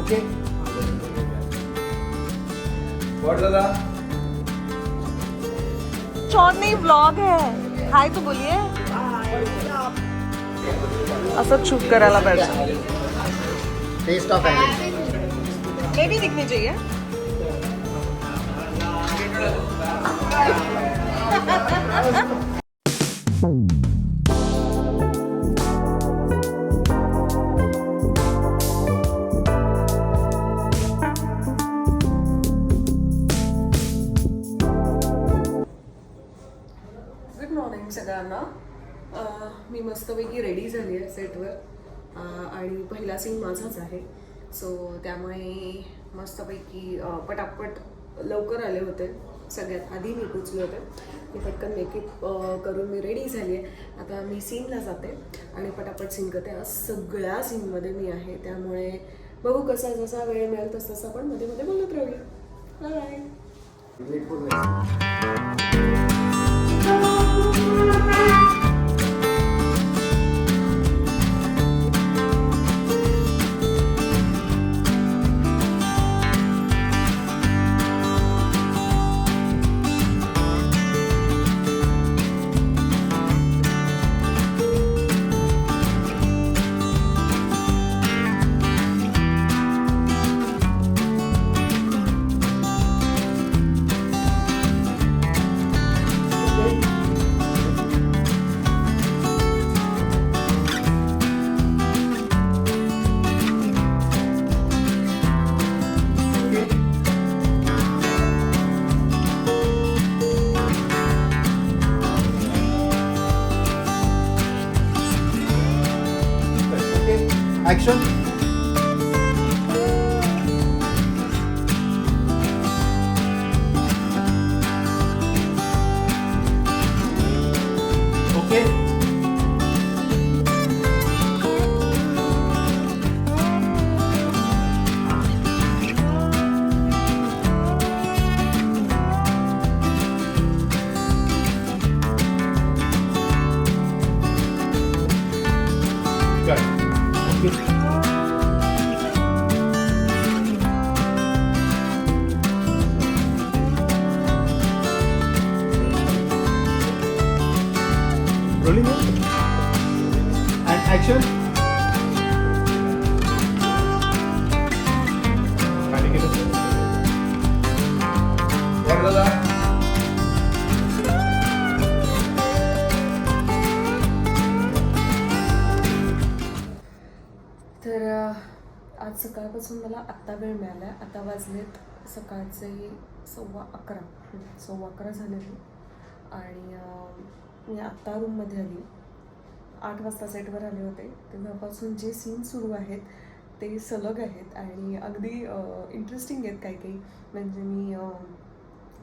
Okay what दादा short नहीं vlog है. हाय तो बोलिए. असं शूट करायला पाहिजे. टेस्ट ऑफ एनिमल ये भी दिखनी चाहिए. गुड मॉर्निंग सगळ्यांना. मी मस्तपैकी रेडी झाली आहे सेटवर आणि पहिला सीन माझाच आहे. सो त्यामुळे मस्तपैकी पटापट लवकर आले होते. सगळ्यात आधी मी पोचले होते. मी पटकन मेकअप करून मी रेडी झाली आहे. आता मी सीनला जाते आणि पटापट सीन करते. आज सगळ्या सीनमध्ये मी आहे, त्यामुळे बघू कसा जसा वेळ मिळेल तसं आपण मध्ये मध्ये बोलत राहूया. Bye. Action okay rolling it and action what दादा तर आज सकाळपासून मला आत्ता वेळ मिळाला आहे. आता वाजलेत सकाळचे 11:15 झालेले आणि मी आत्ता रूममध्ये आली. 8 वाजता सेटवर आले होते. तेव्हापासून जे सीन सुरू आहेत ते सलग आहेत आणि अगदी इंटरेस्टिंग आहेत काही. म्हणजे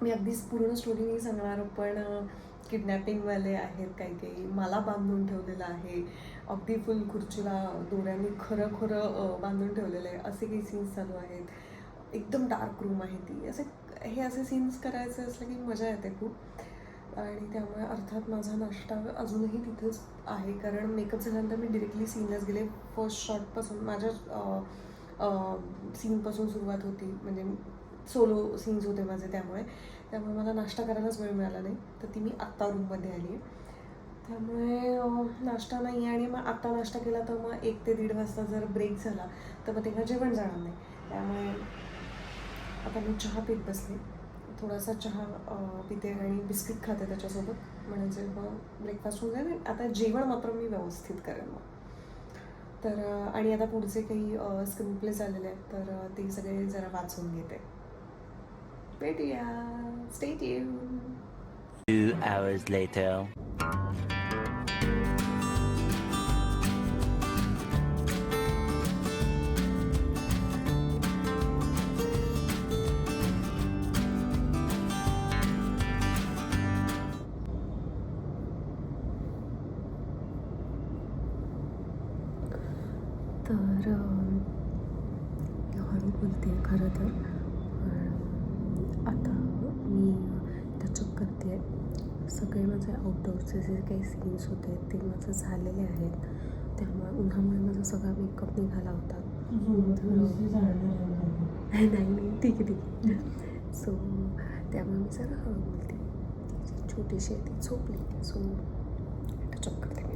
मी अगदीच पूर्ण स्टोरी नाही सांगणार, पण किडनॅपिंगवाले आहेत काही. मला बांधून ठेवलेलं आहे, अगदी फुल खुर्चीला दोऱ्यांनी खरं बांधून ठेवलेलं आहे, असे काही सीन्स चालू आहेत. एकदम डार्क रूम आहे ती. असे सीन्स करायचे असले की मजा येते खूप. आणि त्यामुळे अर्थात माझा नाश्ता अजूनही तिथेच आहे, कारण मेकअप झाल्यानंतर मी डिरेक्टली सीनलाच गेले. फर्स्ट शॉटपासून माझ्या सीनपासून सुरुवात होती, म्हणजे सोलो सीन्स होते माझे. त्यामुळे मला नाश्ता करायलाच वेळ मिळाला नाही. तर ती मी आत्ता रूममध्ये आली आहे. त्यामुळे नाश्ता नाही आहे आणि मग आत्ता नाश्ता केला तर मग 1 ते 1:30 वाजता जर ब्रेक झाला तर मग तेव्हा जेवण जाणार नाही. त्यामुळे आता मी चहा पीत बसले. थोडासा चहा पिते आणि बिस्किट खाते त्याच्यासोबत, म्हणजे मग ब्रेकफास्ट होऊन जाईल. आता जेवण मात्र मी व्यवस्थित करेन मग. तर आणि आता पुढचे काही स्क्रीन प्लेस आलेले आहेत, तर ते सगळे जरा वाचून घेते. भेटूया. Stay tune. 2 hours later. तर हळू बोलते खरं तर, पण आता मी टचअप करते आहे. सगळे माझे आउटडोअरचे जे काही सीन्स होते ते माझं झालेले आहेत. त्यामुळे उन्हामुळे माझा सगळा मेकअप निघाला होता. नाही नाही ठीक आहे. सो त्यामुळे मी जरा हळू बोलते. छोटीशी आहे ती झोपली. सो टचअप करते मी.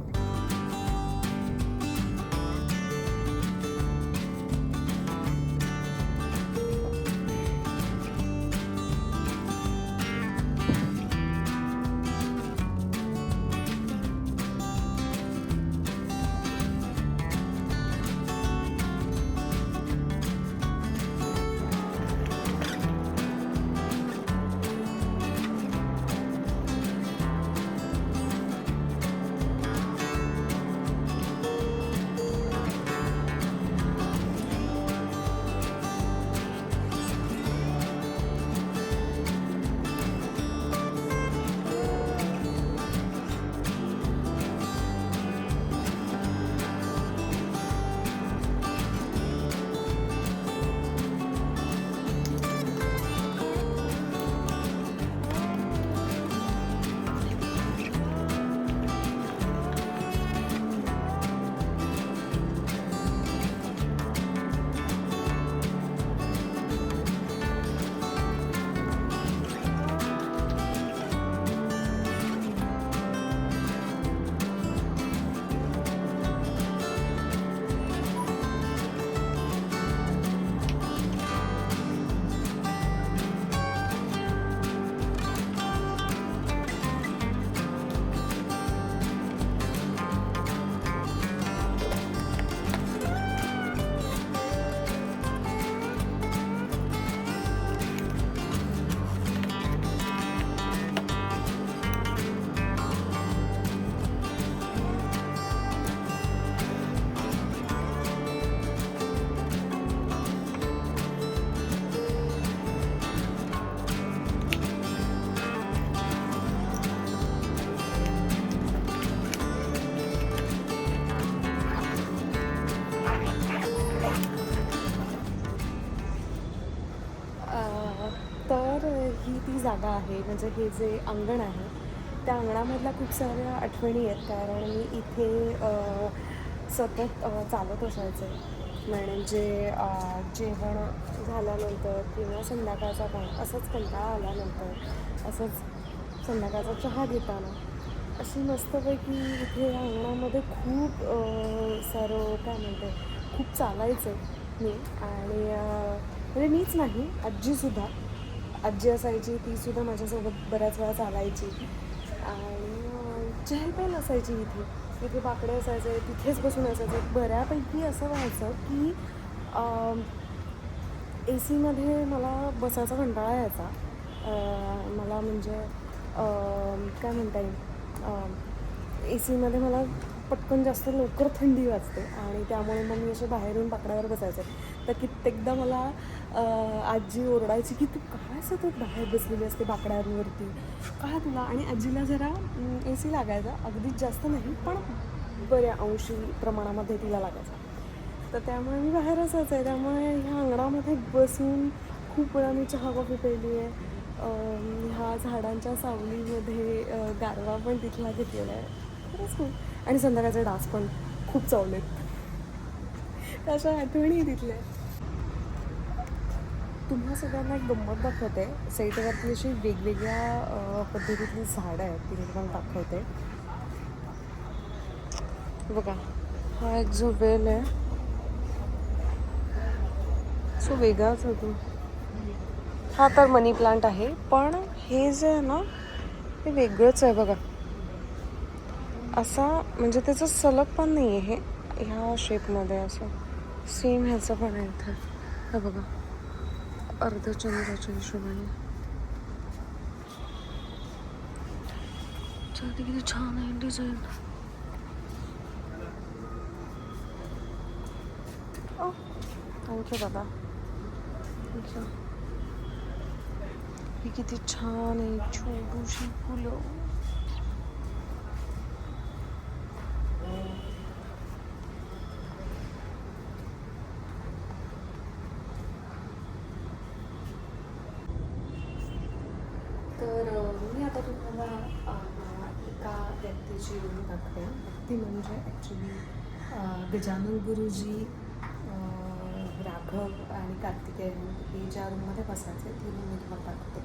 तर ही ती जागा आहे, म्हणजे हे जे अंगण आहे त्या अंगणामधल्या खूप साऱ्या आठवणी आहेत. कारण मी इथे सतत चालत असायचे. म्हणजे जेवण झाल्यानंतर किंवा संध्याकाळचा पण असंच कंटाळा आल्यानंतर असंच संध्याकाळचा चहा घेताना अशी मस्तपैकी इथे अंगणामध्ये खूप सारं काय म्हणते खूप चालायचं मी. आणि म्हणजे मीच नाही, आजी असायची, तीसुद्धा माझ्यासोबत बऱ्याच वेळा चालायची. आणि चहलपहल असायची इथे बाकडे असायचे, तिथेच बसून असायचं. बऱ्यापैकी असं व्हायचं की AC मध्ये मला बसायचा कंटाळा यायचा. मला म्हणजे काय म्हणता येईल, AC मध्ये मला पटकन जास्त लवकर थंडी वाजते आणि त्यामुळे मग मी असे बाहेरून बाकड्यावर बसायचे. तर कित्येकदा मला आजी ओरडायची की तू काय सतत बाहेर बसलेली असते बाकड्यांवरती, काय तुला. आणि आजीला जरा AC लागायचा, अगदीच जास्त नाही पण बऱ्या अंशी प्रमाणामध्ये तिला लागायचा. तर त्यामुळे मी बाहेर असायचे. त्यामुळे ह्या अंगणामध्ये बसून खूप वेळा मी चहा कॉफी प्यायली आहे. ह्या झाडांच्या सावलीमध्ये गारवा पण तिथला घेतलेला आहे. खरंच खूप. आणि संध्याकाळचे डास पण खूप चावलेत. तशा आठवणी तिथल्या. तुम्हा सगळ्यांना एक गंमत दाखवते. सेटवरती अशी वेगवेगळ्या पद्धतीतली झाडं आहेत, ती मी तुम्हाला दाखवते. बघा, हा एक जो वेल आहे सो वेगळाच होतो. हा तर मनी प्लांट आहे, पण हे जे आहे ना हे वेगळंच आहे. बघा, असा म्हणजे त्याचं सलग पण नाही आहे हे, ह्या शेपमध्ये असं सेम ह्याचं पण आहे इथं. हे बघा, अर्धचंद्राच्या हिशोबाने किती छान आहे डिझाईन. थँक्यू दादा. ही किती छान आहे, छोटूशी फुलं. तर मी आता तुम्हाला एका व्यक्तीची ओळख दाखवेन. ती म्हणजे ॲक्च्युली गजानन गुरुजी राघव आणि कार्तिकेयन हे ज्या रूममध्ये बसायचे ती रूम मी तुम्हाला दाखवते.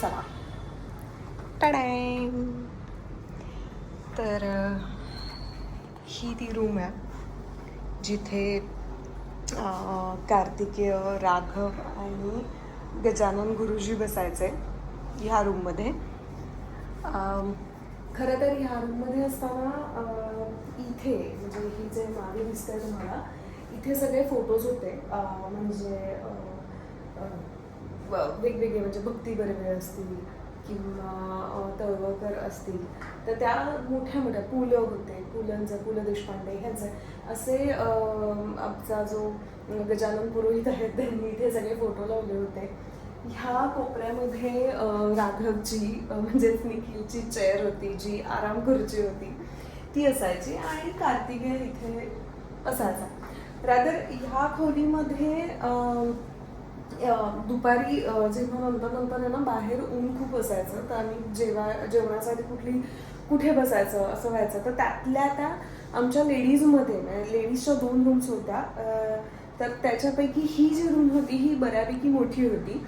चला. टाडाय. तर ही ती रूम आहे जिथे कार्तिकेय, राघव आणि गजानन गुरुजी बसायचे ह्या रूममध्ये. खरं तर ह्या रूममध्ये असताना इथे म्हणजे ही जे मागे दिसतंय तुम्हाला इथे सगळे फोटोज होते. म्हणजे वेगवेगळे म्हणजे भक्ती बर्वे असतील किंवा तळवळकर असतील तर त्या मोठ्या मोठ्या पु ल होते, पु ल देशपांडे ह्यांचे असे आमचा जो गजानन पुरोहित आहेत त्यांनी इथे सगळे फोटो लावले होते. ह्या कोपऱ्यामध्ये राघवची म्हणजेच निखिलची चेअर होती जी आराम खुर्ची होती ती असायची आणि कार्तिकेय इथे असायचा. रादर ह्या खोलीमध्ये दुपारी जेव्हा नंतर आहे ना बाहेर ऊन खूप असायचं तर आम्ही जेवणासाठी कुठे बसायचं असं व्हायचं. तर त्यातल्या त्या आमच्या लेडीजमध्ये लेडीजच्या 2 रूम्स होत्या. तर त्याच्यापैकी ही जी रूम होती ही बऱ्यापैकी मोठी होती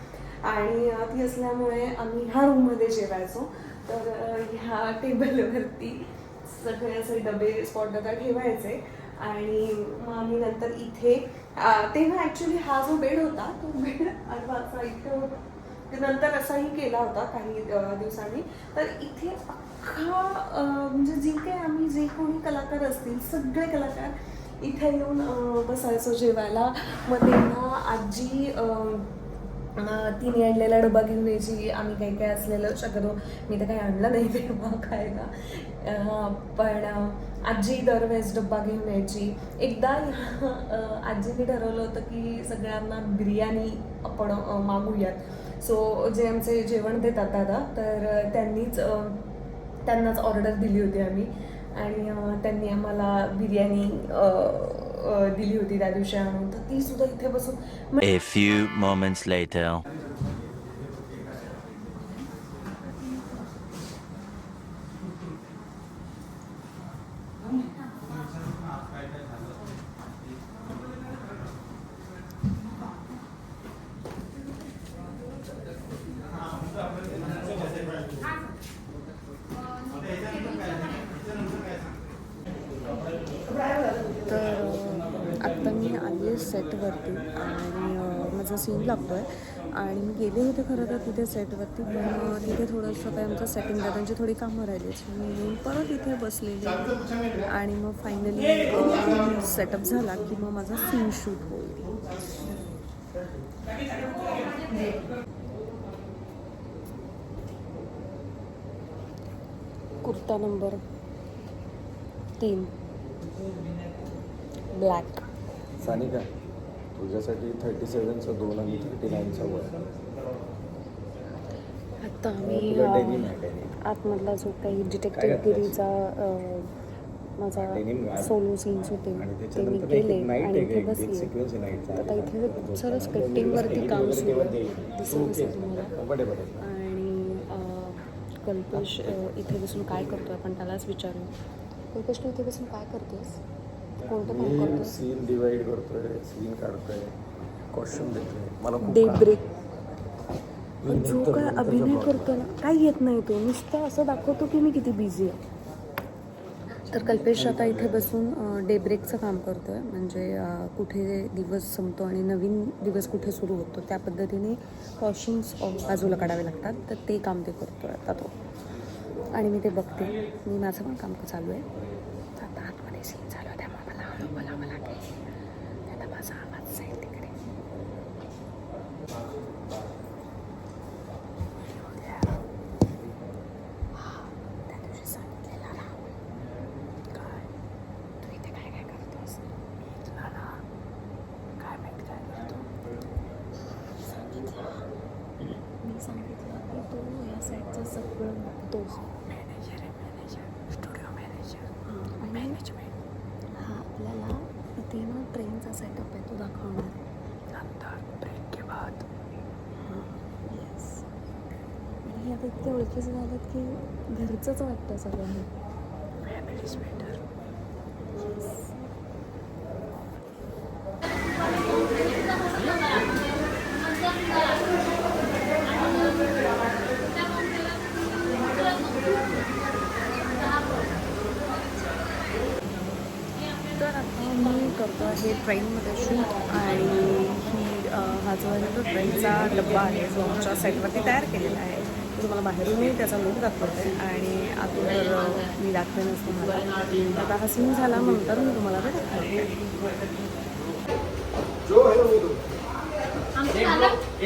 आणि ती असल्यामुळे आम्ही ह्या रूममध्ये जेवायचो. तर ह्या टेबलवरती सगळे असे डबे स्पॉट डबा ठेवायचे आणि मग आम्ही नंतर इथे तेव्हा ॲक्च्युली हा जो बेड होता तो बेड असा इथे होता ते नंतर असाही केला होता काही दिवसांनी. तर इथे अख्खा म्हणजे जे कोणी कलाकार असतील सगळे कलाकार इथे येऊन बसायचो जेवायला. मग तेव्हा आजी तिने आणलेला डबा घेऊन यायची. आम्ही काय असलेलं शक्यतो मी तर काही आणलं नाही तेव्हा खायला पण आजी दरवेळेस डब्बा घेऊन यायची. एकदा आजीने ठरवलं होतं की सगळ्यांना बिर्याणी आपण मागूयात. सो जे आमचे जेवण देतात दादा तर त्यांनाच ऑर्डर दिली होती आम्ही आणि त्यांनी आम्हाला बिर्याणी दिली होती त्या दिवशी आणून. तर ती सुद्धा इथे बसून. A few moments later. तर आत्ता मी आली आहे सेटवरती आणि माझा सीन लागतो आहे आणि मी गेले होते खरं तर तिथे सेटवरती पण तिथे थोडंसं काय आमचं सेटिंग त्यांची थोडी कामं राहिलीच. मी येऊन परत इथे बसलेली आणि मग फायनली सेटअप झाला की मग माझा सीन शूट होईल. Kurta number 3 black. सानिका तुझ्यासाठी 37चं 2 आणि 39चं वय. आता तुला आम्ही denim आहे का denim? आतमधला जो काही डिटेक्टिव्ह गिरीचा माझा सोलो सीन्स होते आणि ते मी त्याच्यानंतर केले एक नाईट आणि आहे इथे का बसली. सिक्वेन्स नाईट आता इथे सर्व स्क्रिप्टिंगवरती काम सुरू आहे दिसत असेल तुम्हाला. बडे बडे आणि कल्पेश इथे बसून काय करतोय आपण त्यालाच विचारू. कल्पेश तू इथे बसून काय करतोयस? कोणतं काम मी करतोय? सीन डिवाइड करतोय, सीन काढतोय, कॉस्ट्युम देतोय. मला खूप डे काम. ब्रेक. जो काय अभिनय करतो ना काही येत नाही तो नुसतं असं दाखवतो की मी किती बिझी आहे. तर कल्पेश आता इथे बसून डे ब्रेकचं काम करतो आहे म्हणजे कुठे दिवस संपतो आणि नवीन दिवस कुठे सुरू होतो त्या पद्धतीने कॉस्ट्युम्स बाजूला काढावे लागतात. तर ते काम ते करतो आहे आता तो आणि मी ते बघते. मी माझं पण काम चालू आहे. आता आतमध्ये सीन चालू आहे त्यामुळे मला हळू बोलावं लागेल. आता माझा आवाज जाईल तिकडे. त्या दिवशी सांगितलेला राहुल काय तू इथे काय काय करतोस? तुला ना काय माहीत काय करतो मी सांगितलं की तो या साईडचं सगळं बघतोस. मॅनेजर आहे मॅनेजर, स्टुडिओ मॅनेजर आणि मॅनेजमेंट. हा आपल्याला इथे ना ट्रेनचा सेटअप आहे तो दाखवणार आहे नंतर ब्रेक के बाद. हां येस. आणि आता इतके ओळखीचे झालेत की घरचंच वाटतं सगळ्यांना. Family sweater. येस. मी करतो आहे ट्रेनमध्ये शूट आणि ही हा जो आहे तो ट्रेनचा डब्बा आहे जो आमच्या सेटवरती तयार केलेला आहे तो तुम्हाला बाहेरूनही त्याचा लुक दाखवते आणि आतून तर मी दाखवेनच तुम्हाला. आता हा सीन झाल्यानंतर मी तुम्हाला ते दाखवते.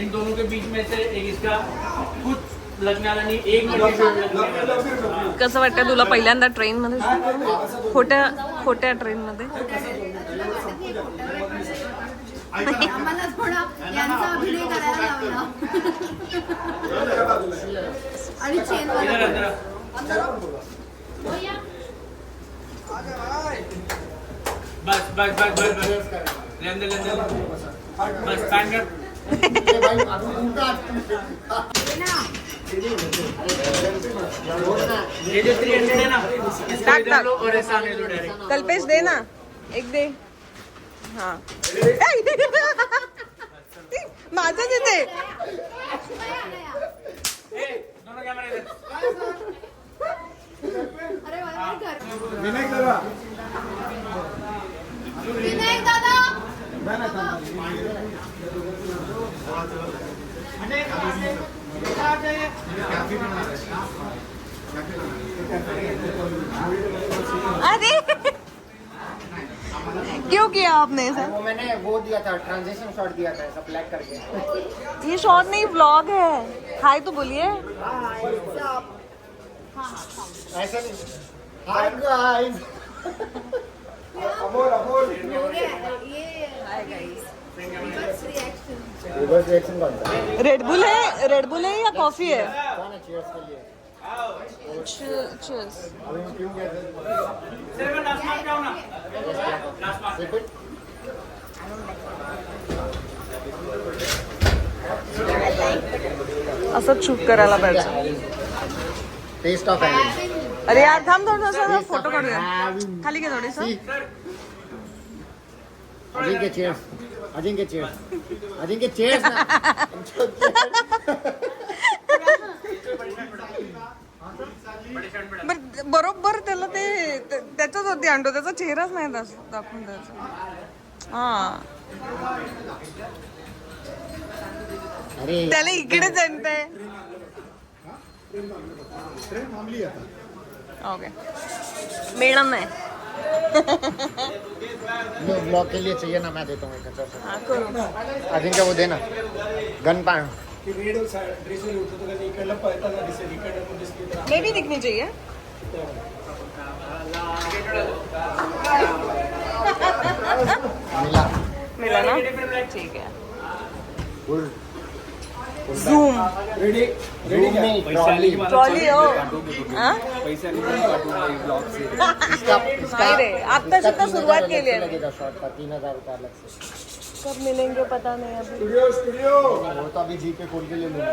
इन दोनों के बीच में से एक इसका कुछ लगने वाला नहीं, एक मिनट कसं वाटतं तुला पहिल्यांदा ट्रेनमध्ये शूट करून? खोट्या ट्रेनमध्ये आम्हाला थोडा यांचा अभिनय करायला लावला आणि चेन बस बस बस बस बस लेंदे लेंदे बस स्टैंड कर ये जो 300 है ना टाक टाक और ऐसा आने दो डायरेक्ट. कल्पेश दे ना एक दे. हा माझं तिथे दोनों कैमरा इधर. अरे वा कर विनायक दादा विनायक दादा अरे क्यों किया आपने ऐसा? वो मैंने वो दिया था ट्रांजिशन शॉट दिया था ऐसा ब्लैक करके. ये शॉर्ट नहीं व्लॉग है. हाय तो बोलिए. ऐसा नहीं. Hi guys. अमोल अमोल. हो गया ये रिवर्स रिएक्शन रिवर्स रिएक्शन कौन सा है? रेडबुल है या कॉफी है? कौन है चीयर्स के लिए? Cheers. अभी हम क्यों गए थे? सिर्फ लास्ट मार्क जाओ ना. Last mark. Repeat. असंच शूट करायला पाहिजे. Test of having. अरे यार थांब थोडंसं फोटो काढूया. खाली घे थोडीसं. Ajinkya cheers. Ajinkya cheers. Ajinkya cheers ना. बरोबर त्याला त्याच्याच होती आणतो त्याचा चेहराच नाही दाखवून द्यायचा. हा अरे त्याला इकडेच आणतंय. ओके मिळणार नाही. ब्लॉग के लिए चाहिए ना मैं देता हूँ एक अच्छा सा. हा करू. अजिंक्य वो देना गन पान. मे भी दिखनी चाहिए. मिला. मिला ना ठीक है. फुल झूम रेडी नहीं ट्रॉली. ट्रॉली हो. हाँ? इसका नाही रे आता सुद्धा सुरुवात केली आहे. लगेगा शॉट का 3000 रुपये अलग से. कब मिलेंगे पता नहीं अभी. स्टूडियो वो तो अभी जी पे खोल के ले लूंगा.